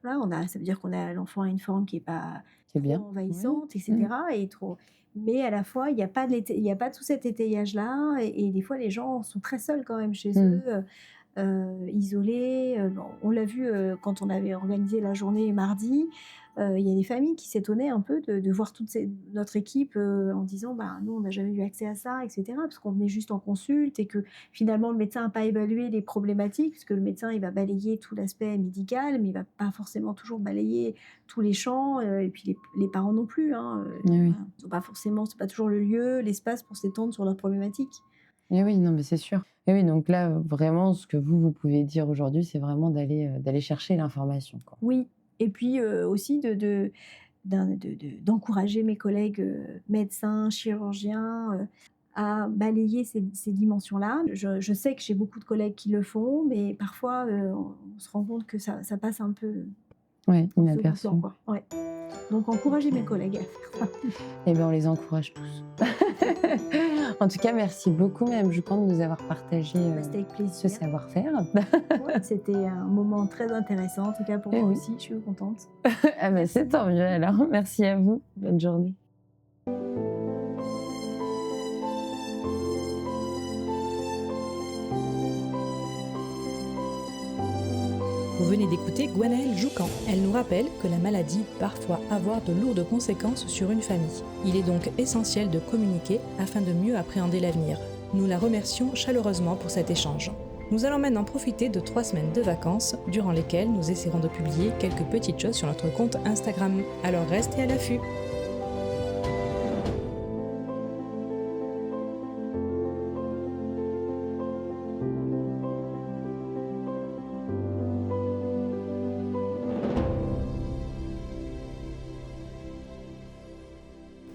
voilà, ça veut dire l'enfant a une forme qui n'est pas C'est trop bien. envahissante, etc. Et trop... Mais à la fois, il n'y a pas tout cet étayage-là. Et des fois, les gens sont très seuls quand même chez eux, isolés. On l'a vu quand on avait organisé la journée mardi. Il y a des familles qui s'étonnaient un peu de voir notre équipe en disant nous, on n'a jamais eu accès à ça, etc. Parce qu'on venait juste en consulte et que finalement, le médecin n'a pas évalué les problématiques, puisque le médecin, il va balayer tout l'aspect médical, mais il ne va pas forcément toujours balayer tous les champs, et puis les parents non plus. Oui. Ils sont pas forcément, c'est pas toujours le lieu, l'espace pour s'étendre sur leurs problématiques. Et oui, non, mais c'est sûr. Et oui, donc là, vraiment, ce que vous pouvez dire aujourd'hui, c'est vraiment d'aller chercher l'information, quoi. Oui, et puis aussi d'encourager mes collègues médecins, chirurgiens à balayer ces dimensions-là. Je sais que j'ai beaucoup de collègues qui le font, mais parfois on se rend compte que ça passe un peu Ouais, en second inaperçu. plan, quoi. Ouais. Donc encourager mes collègues à faire ça. Eh bien, on les encourage tous. En tout cas, merci beaucoup, Madame Joucan, de nous avoir partagé C'était avec ce plaisir. savoir-faire. Ouais, c'était un moment très intéressant, en tout cas pour Eh moi oui. aussi, je suis contente. Ah ben, c'est tant mieux alors. Merci à vous. Bonne journée. Vous venez d'écouter Gwenaëlle Joucan. Elle nous rappelle que la maladie peut parfois avoir de lourdes conséquences sur une famille. Il est donc essentiel de communiquer afin de mieux appréhender l'avenir. Nous la remercions chaleureusement pour cet échange. Nous allons maintenant profiter de 3 semaines de vacances, durant lesquelles nous essaierons de publier quelques petites choses sur notre compte Instagram. Alors restez à l'affût.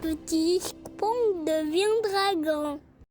Petit Pong devient dragon.